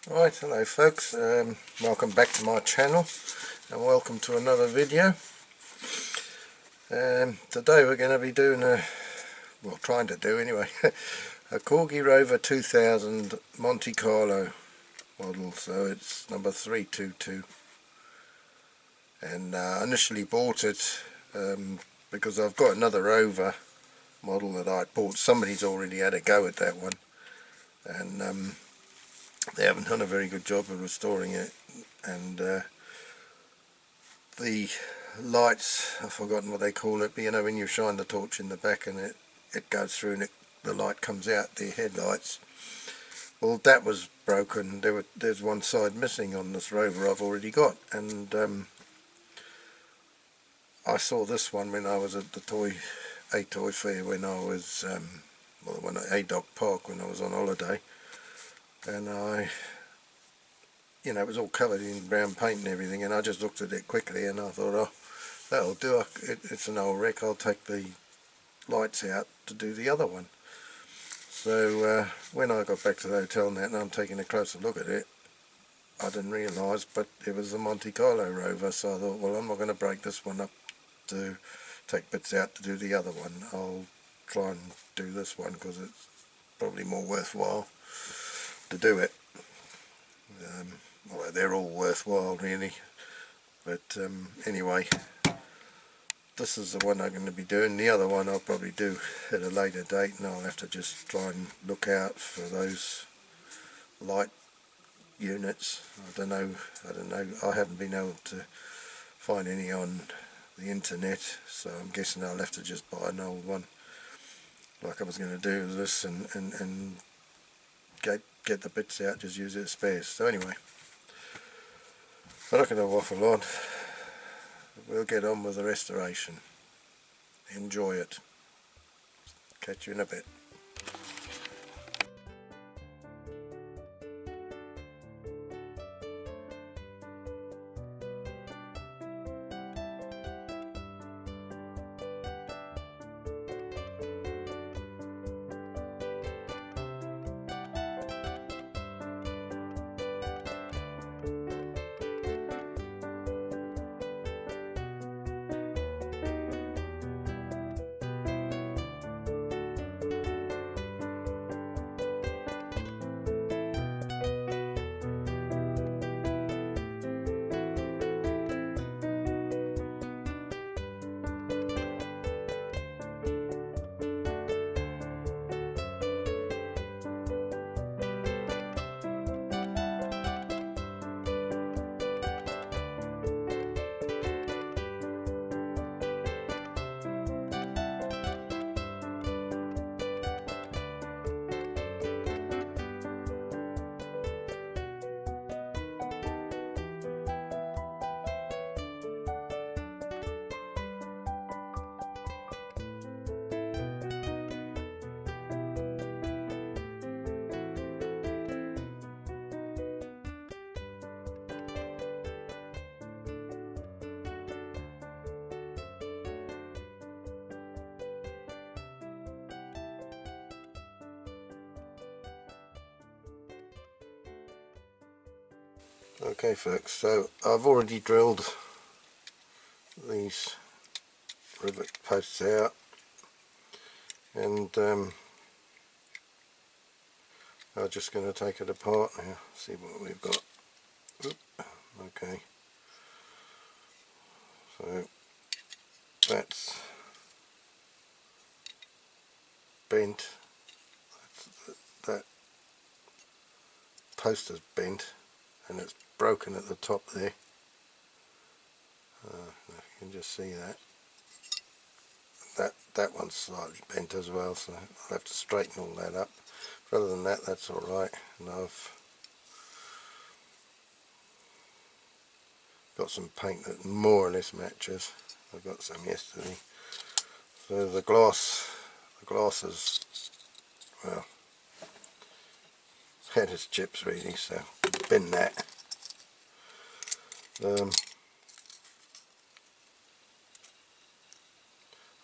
Right, hello folks, welcome back to my channel and welcome to another video. Today we're going to be doing trying to do anyway, a Corgi Rover 2000 Monte Carlo model, so it's number 322, and I initially bought it because I've got another Rover model that I bought. Somebody's already had a go at that one, and they haven't done a very good job of restoring it, and the lights, I've forgotten what they call it, but you know when you shine the torch in the back and it goes through and the light comes out, the headlights, well that was broken. There's one side missing on this Rover I've already got, and I saw this one when I was at the toy fair when I was when at Adoc Park when I was on holiday, and it was all covered in brown paint and everything, and I just looked at it quickly and I thought, oh, that'll do. It's an old wreck, I'll take the lights out to do the other one. So when I got back to the hotel and I'm taking a closer look at it, I didn't realise, but it was the Monte Carlo Rover, so I thought, well, I'm not going to break this one up to take bits out to do the other one. I'll try and do this one because it's probably more worthwhile to do it. Well, they're all worthwhile really, but anyway, this is the one I'm going to be doing. The other one I'll probably do at a later date, and I'll have to just try and look out for those light units. I don't know, I haven't been able to find any on the internet, so I'm guessing I'll have to just buy an old one like I was going to do with this, and get the bits out, just use it as spares. So anyway, I'm not going to waffle on. We'll get on with the restoration. Enjoy it. Catch you in a bit. Okay folks, so I've already drilled these rivet posts out, and I'm just going to take it apart now, see what we've got. Okay, so that's bent, that post is bent and it's broken at the top there. If you can just see that one's slightly bent as well, so I'll have to straighten all that up. But other than that, that's alright, and I've got some paint that more or less matches. I got some yesterday. So the glass is, well, had its chips really, so bin that.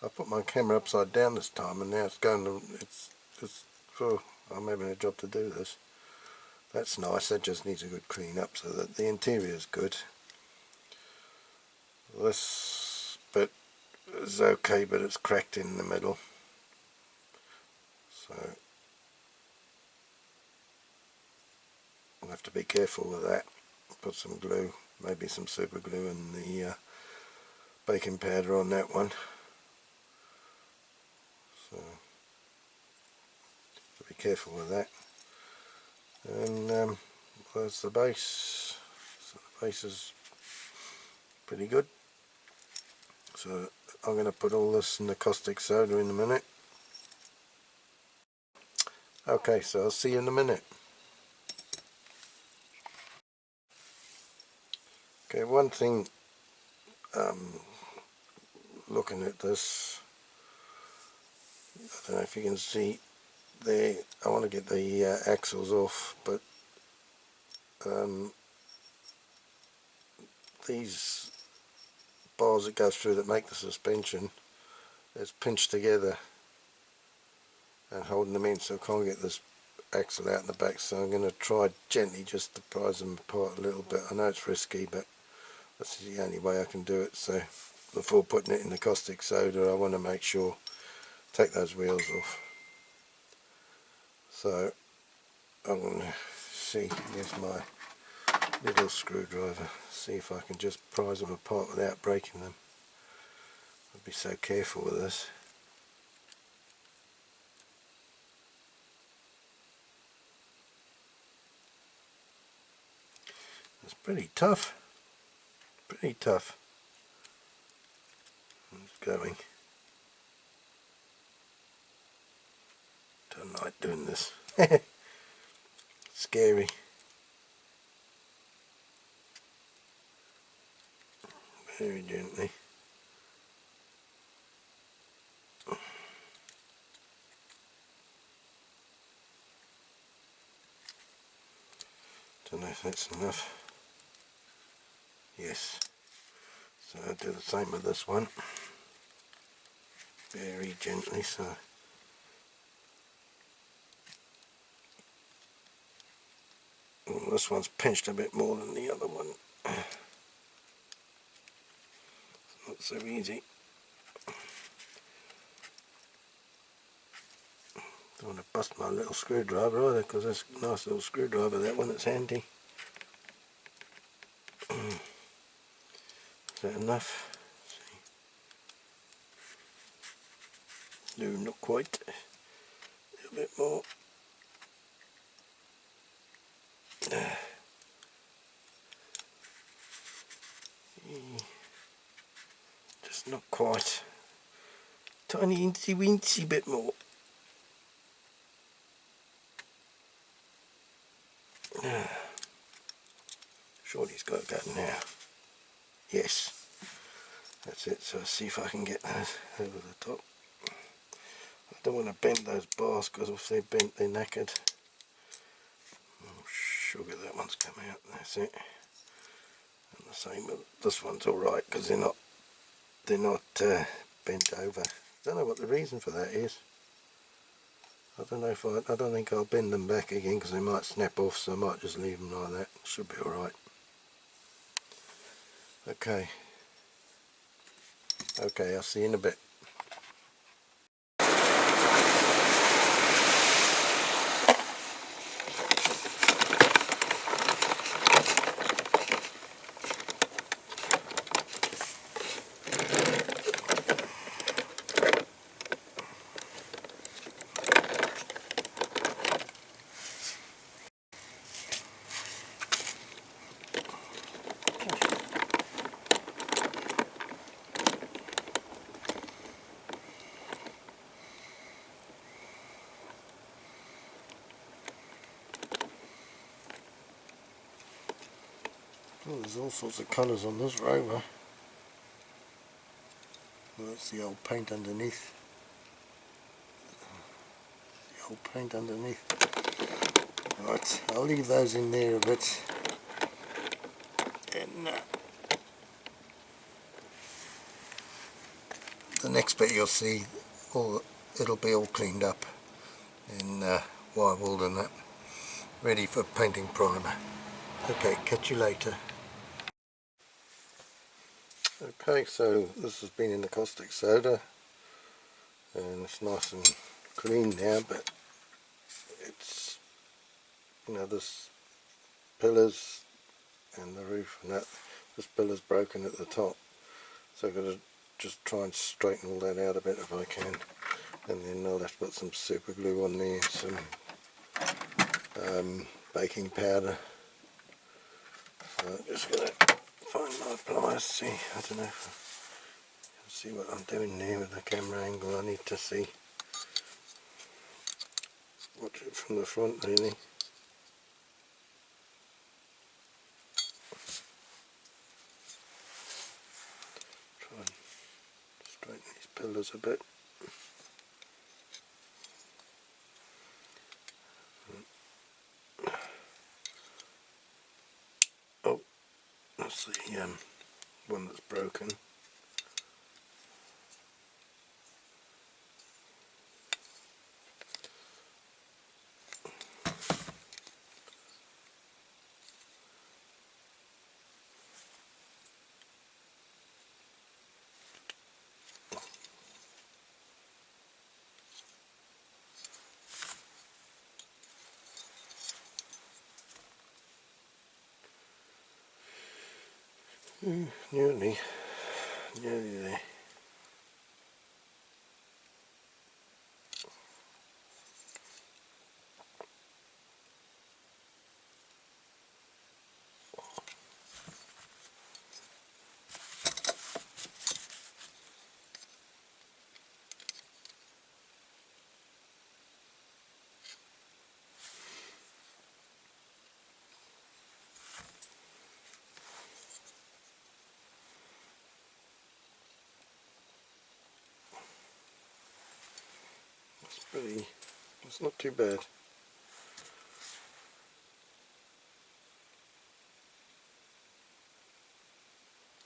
I put my camera upside down this time, and now it's going to, I'm having a job to do this. That's nice. That just needs a good clean up so that the interior is good. This bit is okay, but it's cracked in the middle, so I'll have to be careful with that. Put some glue, maybe some super glue, and the baking powder on that one. So be careful with that. And that's the base. So the base is pretty good. So I'm going to put all this in the caustic soda in a minute. Okay, so I'll see you in a minute. Okay, one thing, looking at this, I don't know if you can see there, I want to get the axles off, but these bars that go through that make the suspension, it's pinched together and holding them in, so I can't get this axle out in the back, so I'm going to try gently just to prise them apart a little bit. I know it's risky, but that's the only way I can do it. So before putting it in the caustic soda, I want to make sure, take those wheels off. So I'm going to see, here's my little screwdriver, see if I can just prise them apart without breaking them. I'll be so careful with this. It's pretty tough. Pretty tough. It's going. Don't like doing this. Scary. Very gently. Don't know if that's enough. Yes. So I'll do the same with this one. Very gently, so this one's pinched a bit more than the other one. It's not so easy. Don't want to bust my little screwdriver either, because that's a nice little screwdriver, that one. It's handy. Is that enough? No, not quite. A little bit more. Just not quite. Tiny incy wincy bit more. Surely it's got to go now. Yes. That's it. So I'll see if I can get those over the top. I don't want to bend those bars, because if they're bent they're knackered. Oh sugar, that one's come out. That's it. And the same with this one's alright, because they're not bent over. Don't know what the reason for that is. I don't know if I don't think I'll bend them back again, because they might snap off, so I might just leave them like that. Should be alright. Okay. Okay, I'll see you in a bit. Oh, there's all sorts of colours on this Rover. Well, that's the old paint underneath. The old paint underneath. Right, I'll leave those in there a bit. And the next bit you'll see, it'll be all cleaned up and wire-walled and that. ready for painting primer. Okay, catch you later. Okay, so this has been in the caustic soda and it's nice and clean now, but it's, you know, this pillars and the roof and that, this pillar's broken at the top, so I've got to just try and straighten all that out a bit if I can, and then I'll have to put some super glue on there, some baking powder. So I'm just going to find my pliers, see, I don't know if I can see what I'm doing there with the camera angle. I need to see, watch it from the front really. Try and straighten these pillars a bit. Oh, that's the one that's broken. Nearly there. It's not too bad.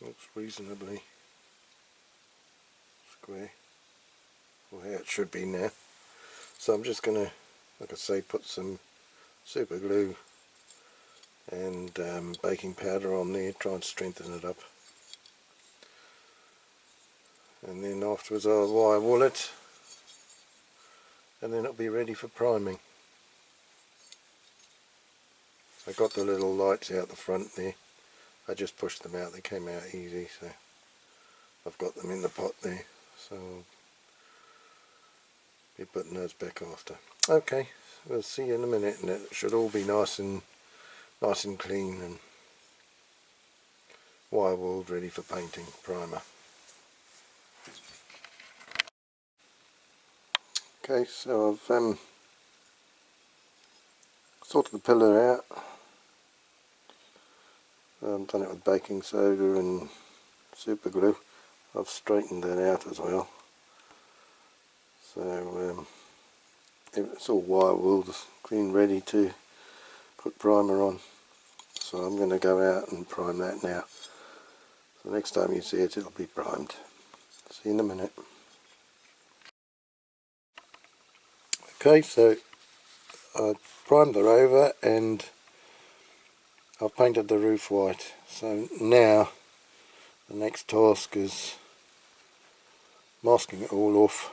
Looks reasonably square, or how it should be now. So I'm just going to, like I say, put some super glue and baking powder on there, try and strengthen it up. And then afterwards I'll wire wool it, and then it'll be ready for priming. I got the little lights out the front there. I just pushed them out, they came out easy, so I've got them in the pot there. So I'll be putting those back after. Okay, we'll see you in a minute, and it should all be nice and clean and wire wooled, ready for painting primer. Okay, so I've sorted the pillar out. I've done it with baking soda and super glue. I've straightened that out as well. So it's all wire wooled, clean, ready to put primer on. So I'm going to go out and prime that now. So next time you see it, it'll be primed. See you in a minute. Okay, so I primed the Rover and I've painted the roof white. So now the next task is masking it all off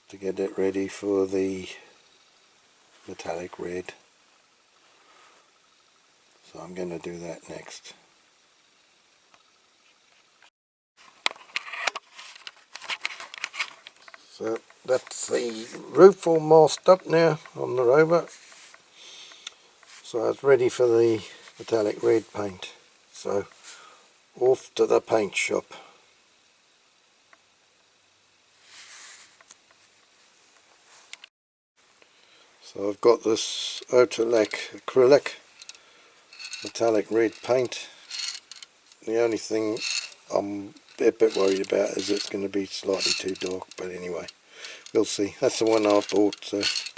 to get it ready for the metallic red. So I'm going to do that next. So that's the roof all masked up now on the Rover. So it's ready for the metallic red paint. So off to the paint shop. So I've got this Otolac acrylic metallic red paint. The only thing I'm a bit worried about is it's going to be slightly too dark, but anyway, we'll see. That's the one I bought, so it's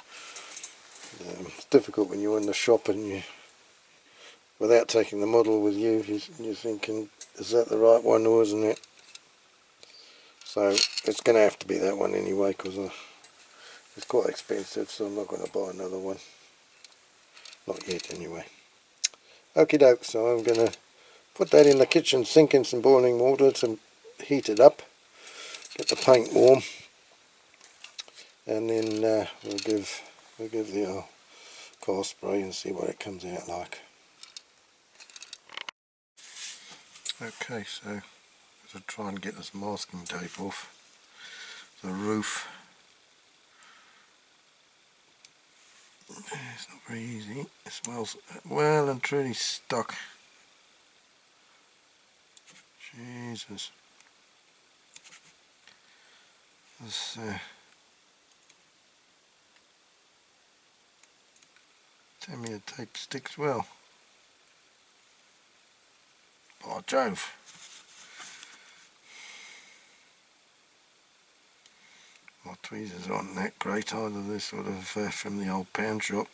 difficult when you're in the shop and you, without taking the model with you, you're thinking, is that the right one or isn't it? So it's going to have to be that one anyway, because it's quite expensive, so I'm not going to buy another one. not yet anyway. Okie doke, so I'm going to put that in the kitchen sink in some boiling water to heat it up, get the paint warm, and then we'll give the car spray and see what it comes out like. Okay, so I'm going to try and get this masking tape off the roof. It's not very easy. It smells well and truly stuck. Jesus. This tell me the tape sticks well. Oh Jove. My tweezers aren't that great either. They're sort of from the old pound shop.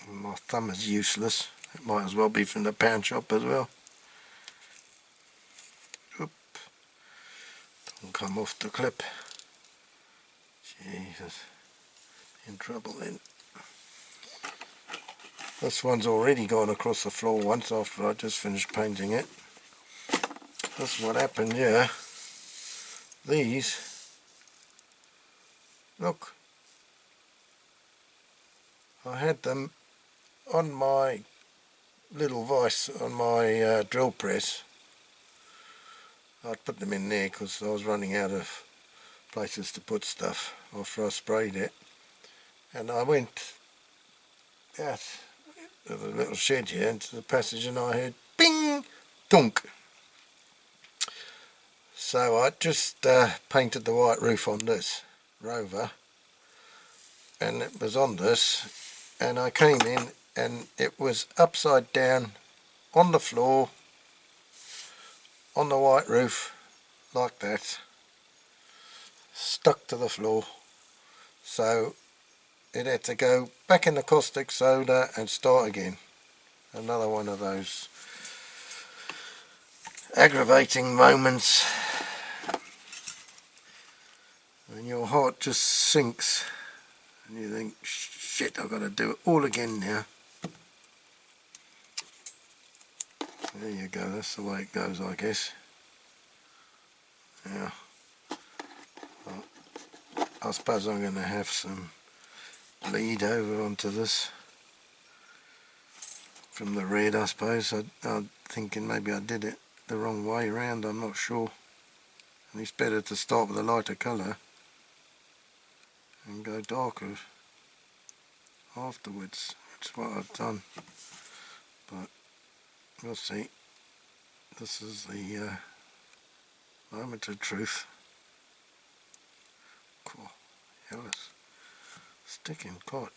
And my thumb is useless. It might as well be from the pound shop as well. Oop. Don't come off the clip. Jesus. In trouble then. This one's already gone across the floor once after I just finished painting it. That's what happened here. These, look, I had them on my little vise on my drill press. I'd put them in there because I was running out of places to put stuff after I sprayed it. And I went out of the little shed here into the passage and I heard bing, dunk. So I just painted the white roof on this Rover, and it was on this, and I came in and it was upside down on the floor on the white roof like that, stuck to the floor. So it had to go back in the caustic soda and start again. Another one of those aggravating moments when your heart just sinks and you think, shit, I've got to do it all again now. There you go, that's the way it goes, I guess. Yeah. Well, I suppose I'm going to have some bleed over onto this from the red, I suppose. I'm thinking maybe I did it the wrong way around, I'm not sure. And it's better to start with a lighter colour and go darker afterwards, which is what I've done. But we'll see. This is the moment of truth. Cool. Hell, it's sticking quite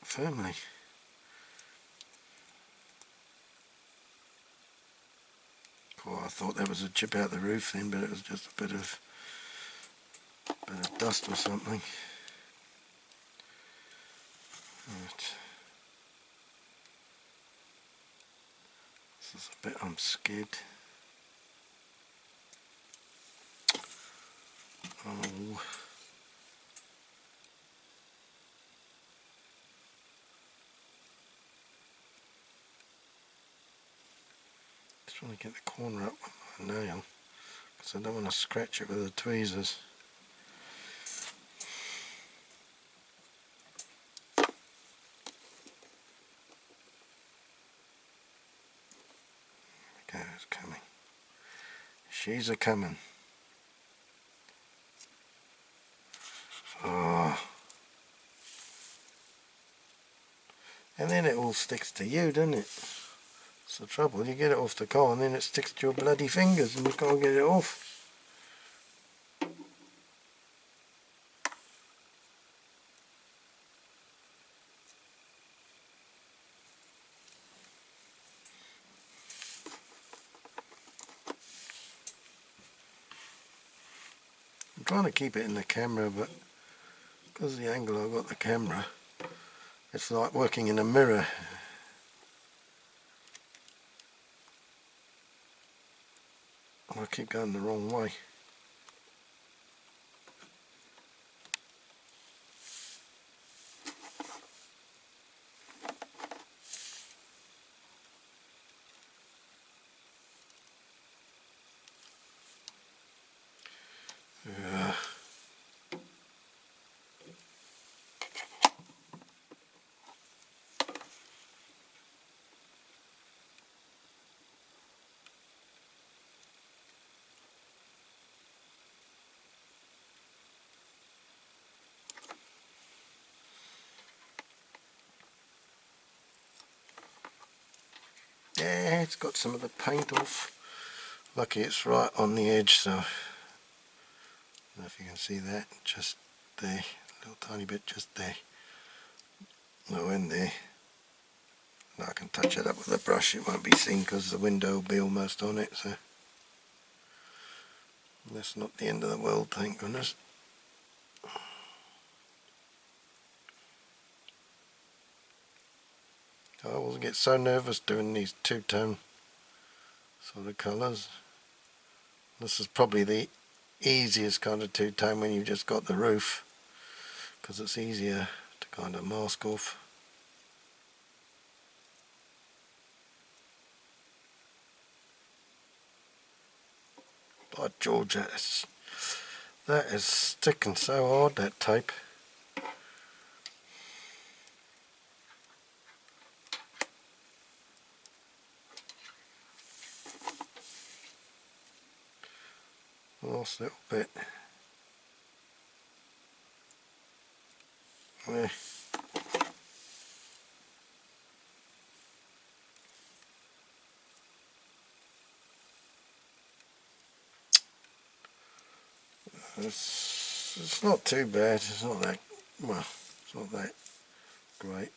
firmly. Cool, I thought that was a chip out the roof then, but it was just a bit of dust or something. Right. This is a bit I'm scared. Oh. Just trying to get the corner up with my nail because I don't want to scratch it with the tweezers. There we go, it's coming. She's a coming. Oh. And then it all sticks to you, doesn't it? It's the trouble, you get it off the car and then it sticks to your bloody fingers and you can't get it off. I'm trying to keep it in the camera, but because of the angle I've got the camera, it's like working in a mirror. I keep going the wrong way. Yeah, it's got some of the paint off. Lucky it's right on the edge, so I don't know if you can see that, just there, a little tiny bit just there. No end there. Now I can touch it up with a brush, it won't be seen because the window will be almost on it, so that's not the end of the world, thank goodness. I always get so nervous doing these two-tone sort of colours. This is probably the easiest kind of two-tone when you've just got the roof, because it's easier to kind of mask off. By George, that is sticking so hard, that tape. Last little bit. Yeah. It's not too bad, it's not that, well, it's not that great.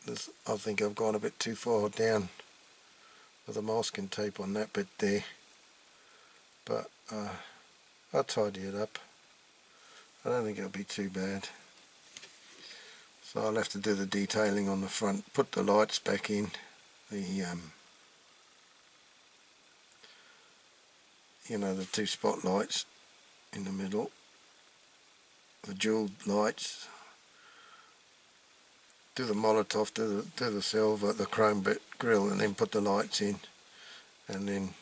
I think I've gone a bit too far down with the masking tape on that bit there, but I'll tidy it up. I don't think it'll be too bad. So I'll have to do the detailing on the front, put the lights back in, the you know, the two spotlights in the middle, the dual lights, do the Molotov, do the silver, the chrome bit grill, and then put the lights in, and then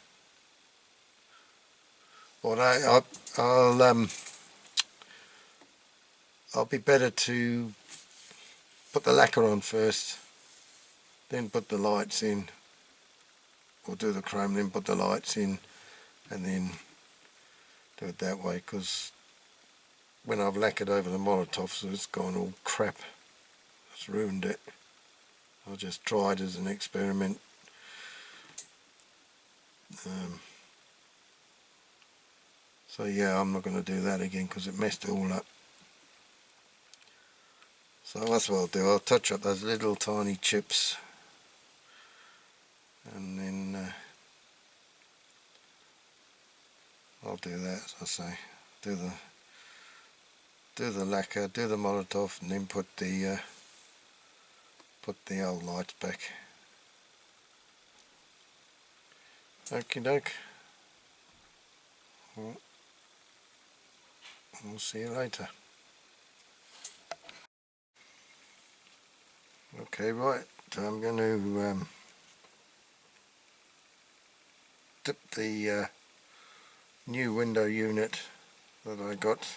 I'll be better to put the lacquer on first, then put the lights in, or do the chrome, then put the lights in, and then do it that way, because when I've lacquered over the Molotovs, it's gone all crap. It's ruined it. I just tried as an experiment. So yeah, I'm not going to do that again because it messed it all up. So that's what I'll do. I'll touch up those little tiny chips, and then I'll do that, as I say. Do the lacquer, do the Molotov, and then put the old lights back. Okie doke. We'll see you later. Okay, right. So I'm going to dip the new window unit that I got.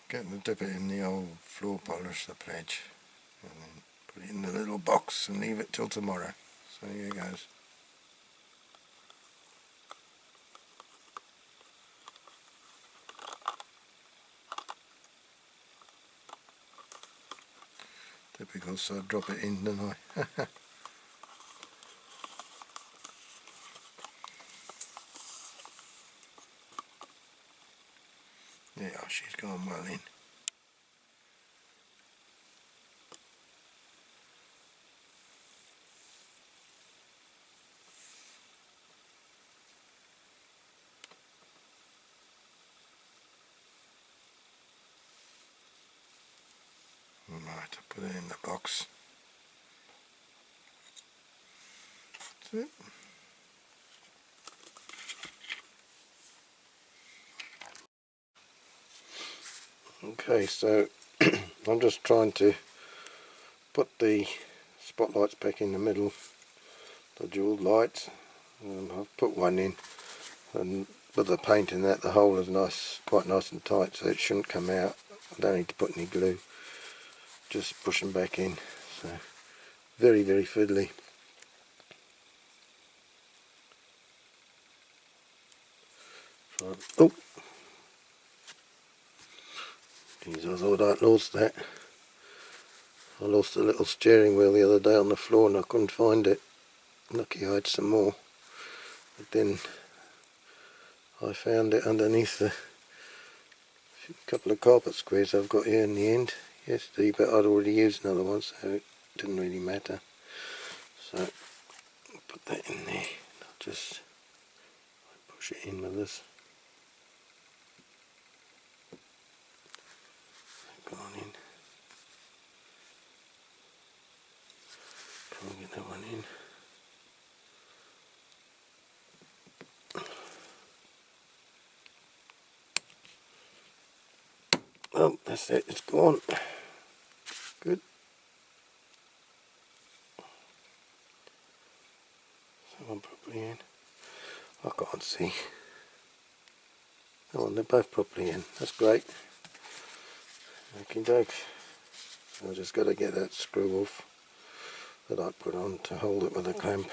Getting to dip it in the old floor polish, the pledge, and then put it in the little box and leave it till tomorrow. So here goes. Typical, so I drop it in, don't I? Yeah, she's gone well in. Right, I'll put it in the box. That's it. Okay, so I'm just trying to put the spotlights back in the middle, the dual lights. I've put one in, and with the paint in that, the hole is nice, quite nice and tight, so it shouldn't come out. I don't need to put any glue, just push them back in. So very, very fiddly. Oh, geez, I thought I'd lost that. I lost a little steering wheel the other day on the floor and I couldn't find it. Lucky I had some more. But then I found it underneath the couple of carpet squares I've got here in the end yesterday, but I'd already used another one, so it didn't really matter. So I'll put that in there. I'll just push it in with this. Go on in. Try and get that one in. Oh, that's it, it's gone. Good. That one properly in. I can't see. Oh, they're both properly in. That's great. Okie doke. So I've just got to get that screw off that I put on to hold it with a clamp.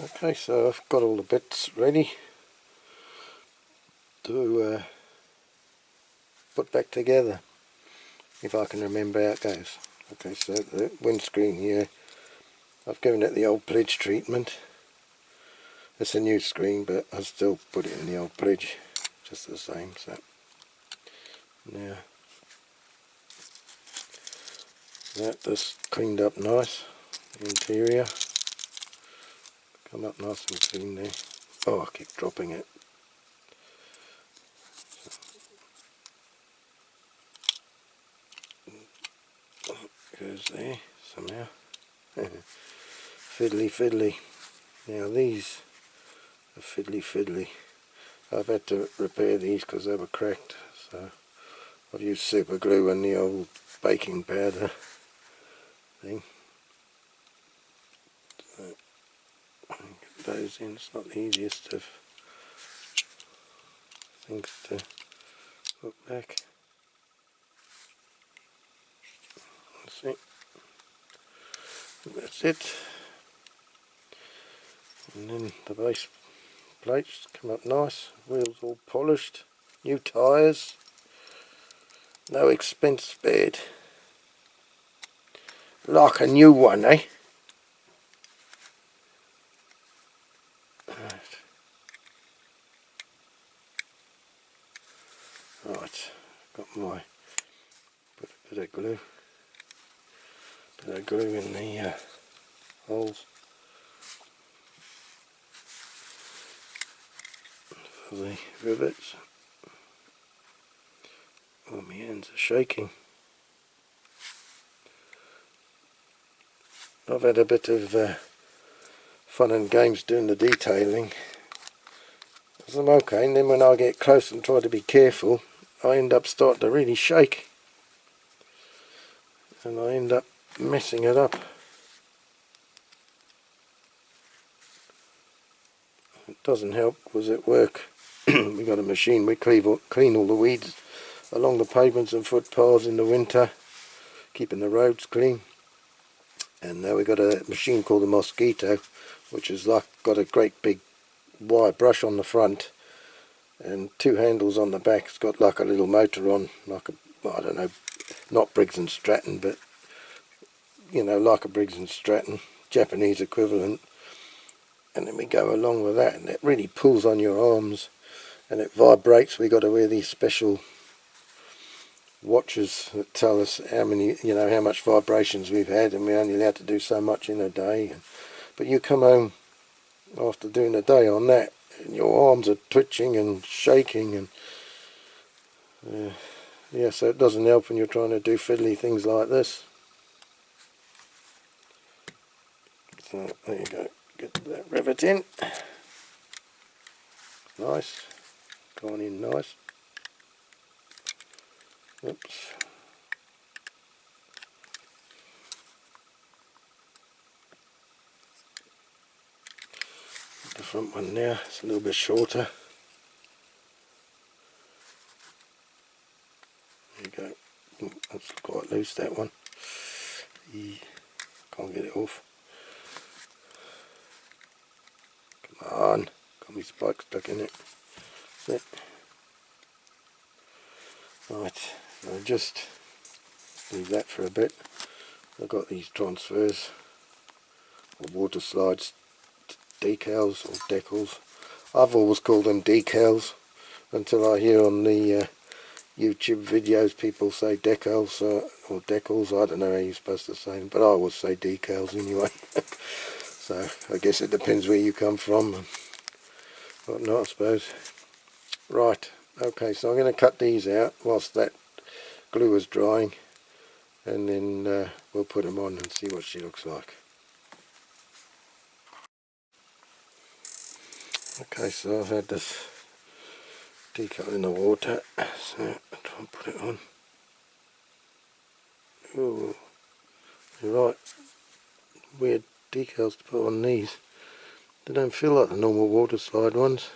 Okay, so I've got all the bits ready to put back together, if I can remember how it goes. Okay, so the windscreen here, I've given it the old pledge treatment. It's a new screen, but I still put it in the old pledge just the same. So now that just cleaned up nice, the interior come up nice and clean there. Oh, I keep dropping it. Goes there somehow. Fiddly fiddly. Now these are fiddly fiddly. I've had to repair these because they were cracked, so I've used super glue and the old baking powder thing. So I can get those in. It's not the easiest of things to put back. That's it. That's it. And then the base plates come up nice, wheels all polished, new tyres, no expense spared. Like a new one, eh? Right, got my, put a bit of glue in the holes for the rivets. Oh, my hands are shaking. I've had a bit of fun and games doing the detailing. I'm okay, and then when I get close and try to be careful, I end up starting to really shake. And I end up messing it up. It doesn't help because at work we got a machine, we clean all the weeds along the pavements and footpaths in the winter, keeping the roads clean. And now we've got a machine called the Mosquito, which is like got a great big wire brush on the front and two handles on the back. It's got like a little motor on, like a, I don't know, not Briggs and Stratton, but you know, like a Briggs and Stratton, Japanese equivalent. And then we go along with that, and it really pulls on your arms and it vibrates. We got to wear these special watches that tell us how many, you know, how much vibrations we've had, and we're only allowed to do so much in a day. But you come home after doing a day on that and your arms are twitching and shaking, and yeah, so it doesn't help when you're trying to do fiddly things like this. So there you go, get that rivet in, nice, gone in nice. Oops. The front one now, it's a little bit shorter. There you go, that's quite loose, that one. Can't get it off. Come on, got my spike stuck in it. That's it. Right, I'll just leave that for a bit. I've got these transfers, or water slides, decals or decals. I've always called them decals until I hear on the YouTube videos people say decals or decals. I don't know how you're supposed to say them, but I always say decals anyway. So I guess it depends where you come from and whatnot, I suppose. Right, okay, so I'm going to cut these out whilst that glue is drying, and then we'll put them on and see what she looks like. Okay, so I've had this decal in the water, so I'll try and put it on. Ooh, you're right, weird decals to put on these. They don't feel like the normal water slide ones.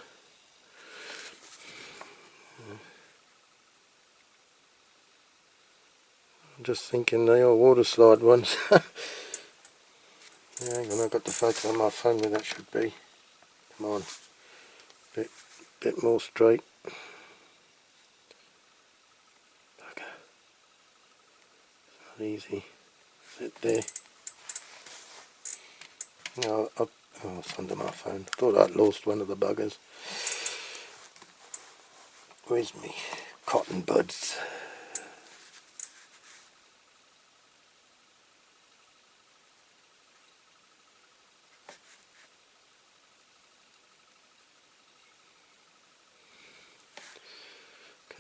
I'm just thinking they are water slide ones. Yeah, hang on, I've got the photo on my phone where that should be. Come on, bit more straight. Okay. Not easy. Sit there. No, oh, it's under my phone. Thought I'd lost one of the buggers. Where's me cotton buds?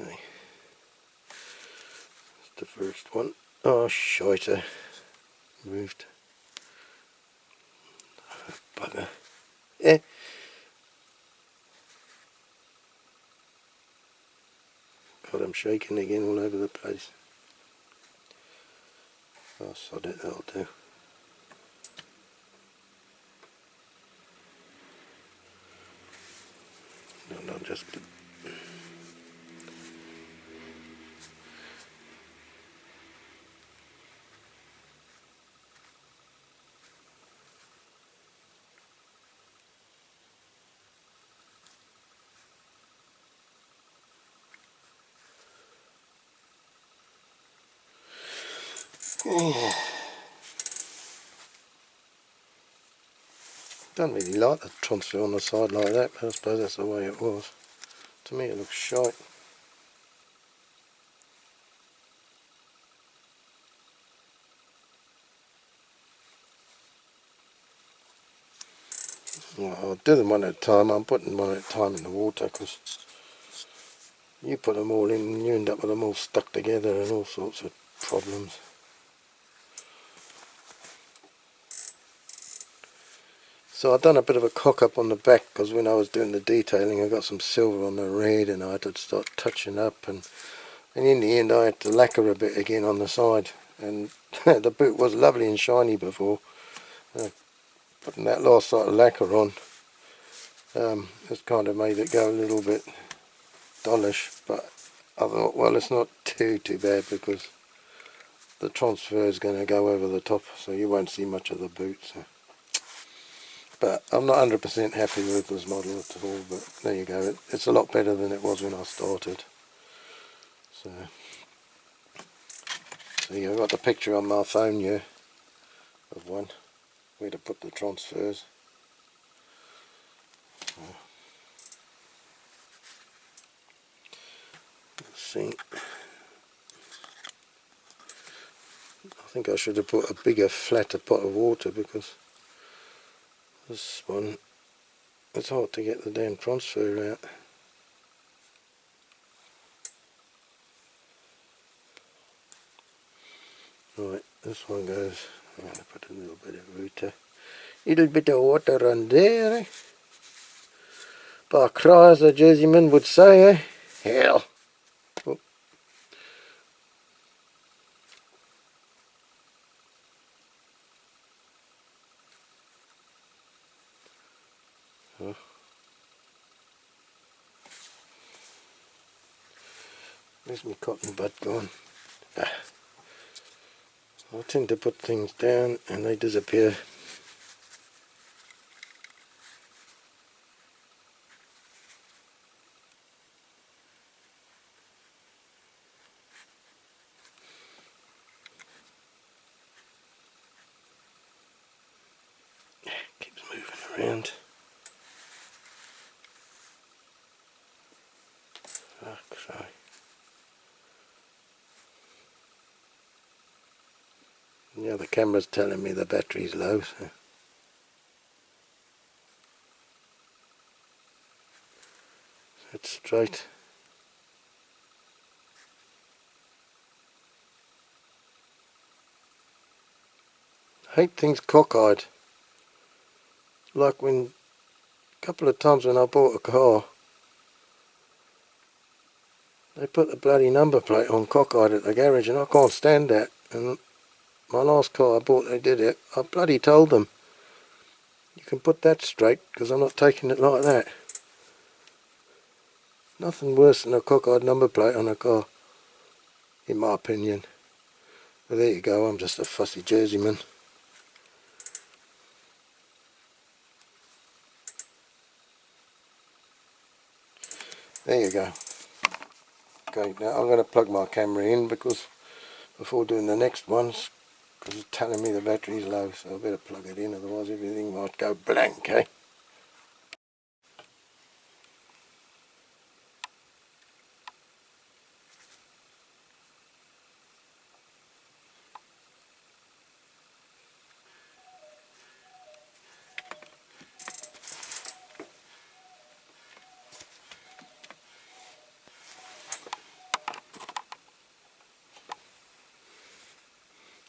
Okay, that's the first one. Oh, shite, moved. Oh, bugger. Eh. God, I'm shaking again all over the place. Oh, sod it, that'll do. No, just... Yeah. Don't really like the transfer on the side like that, but I suppose that's the way it was. To me it looks shite. Well, I'll do them one at a time. I'm putting one at a time in the water because you put them all in and you end up with them all stuck together and all sorts of problems. So I've done a bit of a cock up on the back because when I was doing the detailing I got some silver on the red and I had to start touching up, and in the end I had to lacquer a bit again on the side, and the boot was lovely and shiny before. Putting that last sort of lacquer on has kind of made it go a little bit dullish, but I thought, well, it's not too bad because the transfer is going to go over the top, so you won't see much of the boot. So. But I'm not 100% happy with this model at all, but there you go. It's a lot better than it was when I started. So yeah, I've got the picture on my phone here of one, where to put the transfers. So, let's see. I think I should have put a bigger, flatter pot of water because this one, it's hard to get the damn transfer out. Right, this one goes, I'm going to put a little bit of water on there. By cry, as a Jerseyman would say, eh? Hell. Oh. Oh. Where's my cotton bud gone? Ah. I tend to put things down and they disappear. Now the camera's telling me the battery's low, so it's straight. I hate things cockeyed. Like when a couple of times when I bought a car, they put the bloody number plate on cockeyed at the garage, and I can't stand that. And my last car I bought, they did it. I bloody told them, you can put that straight, because I'm not taking it like that. Nothing worse than a cockeyed number plate on a car, in my opinion. But there you go, I'm just a fussy Jerseyman. There you go. Okay, now I'm going to plug my camera in because before doing the next ones, because it's telling me the battery's low, so I better plug it in, otherwise everything might go blank, eh?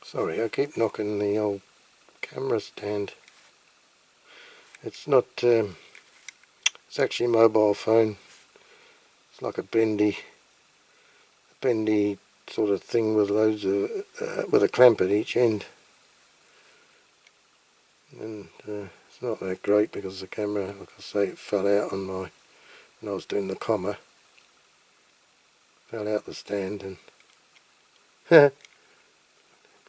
Sorry, I keep knocking the old camera stand. It's not, it's actually a mobile phone. It's like a bendy sort of thing with loads of, with a clamp at each end. And it's not that great because the camera, like I say, it fell out on my, when I was doing the comma. Fell out the stand and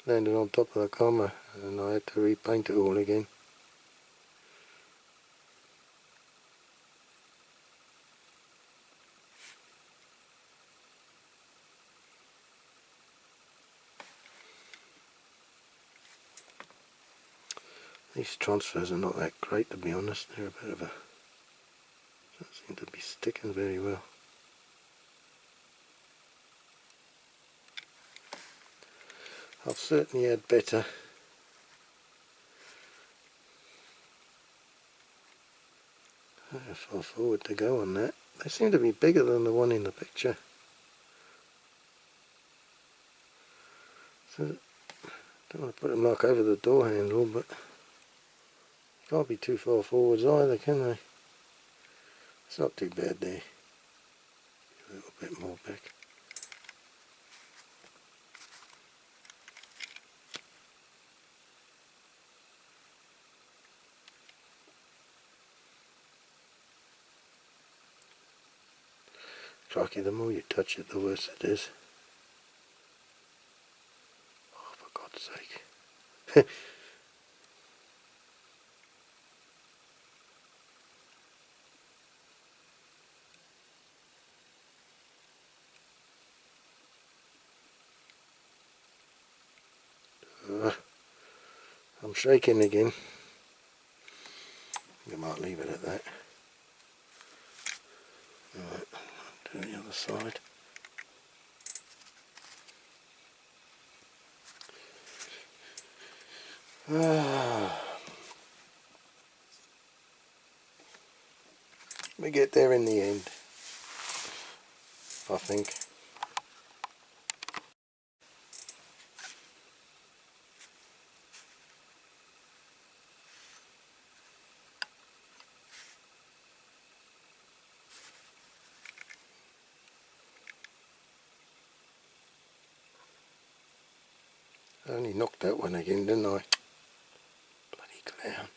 landed on top of the comma, and I had to repaint it all again. These transfers are not that great, to be honest. They're a bit of a, don't seem to be sticking very well. I've certainly had better. How far forward to go on that? They seem to be bigger than the one in the picture. So, don't want to put them like over the door handle, but can't be too far forwards either, can they? It's not too bad there. A little bit more back. Crikey, the more you touch it, the worse it is. Oh, for God's sake. I'm shaking again. I might leave it at that. Alright, do the other side. We get there in the end, I think. I only knocked that one again, didn't I? Bloody clown.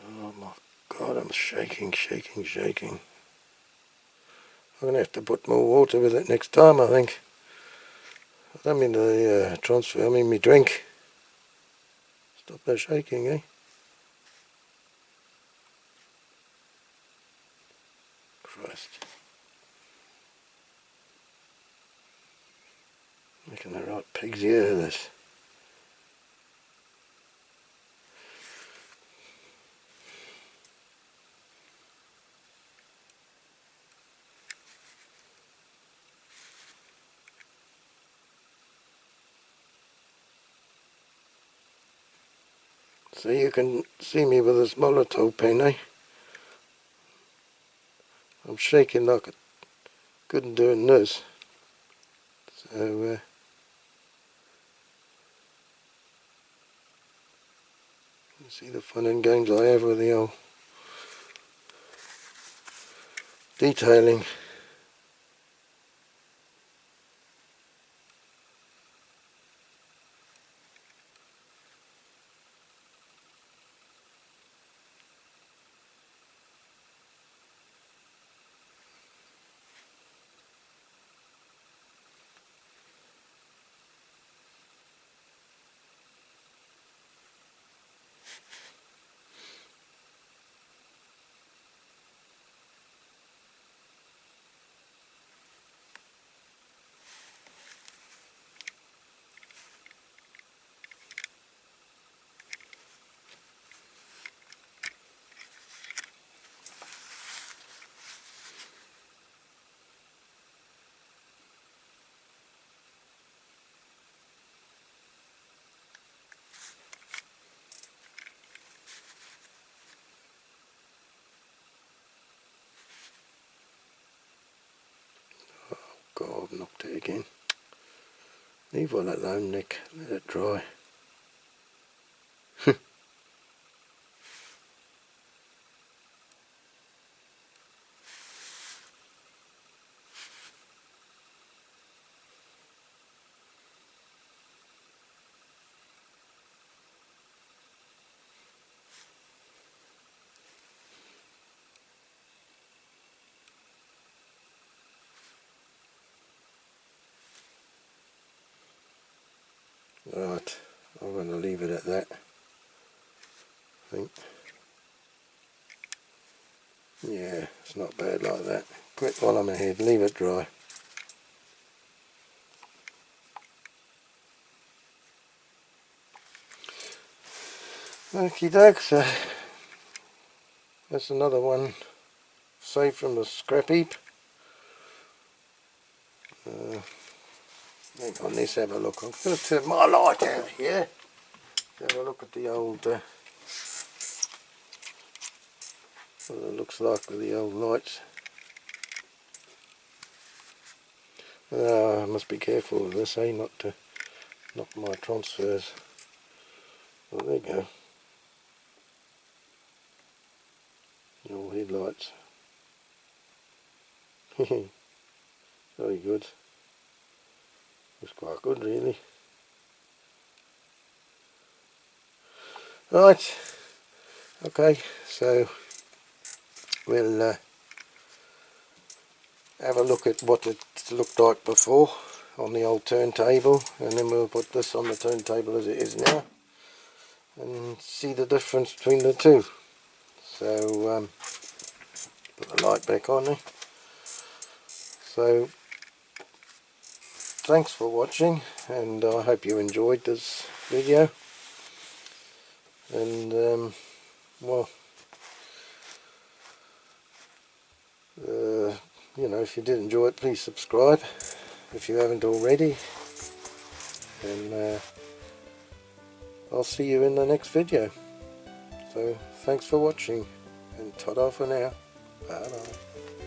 Oh my God, I'm shaking. I'm going to have to put more water with it next time, I think. I don't mean the transfer, I mean me drink. Stop that shaking, eh? Christ. Making the right pig's ear of this. So you can see me with this Molotov pen, eh? I'm shaking like I couldn't doing this. So you see the fun and games I have with the old detailing. God, I've knocked it again. Leave one alone, Nick. Let it dry. Right, I'm going to leave it at that, I think. Yeah, it's not bad like that. Quit while I'm ahead, leave it dry. Okie doke, so that's another one saved from the scrap heap. Hang on, let's have a look. I'm going to turn my light out here. Have a look at the old, what it looks like with the old lights. I must be careful with this, eh, not to knock my transfers. Well, there you go. The old headlights. Very good. Looks quite good, really. Right. Okay, so we'll have a look at what it looked like before on the old turntable, and then we'll put this on the turntable as it is now and see the difference between the two. So put the light back on there. So thanks for watching, and I hope you enjoyed this video, and well, you know, if you did enjoy it, please subscribe if you haven't already, and I'll see you in the next video. So thanks for watching, and ta-da for now. Bye bye.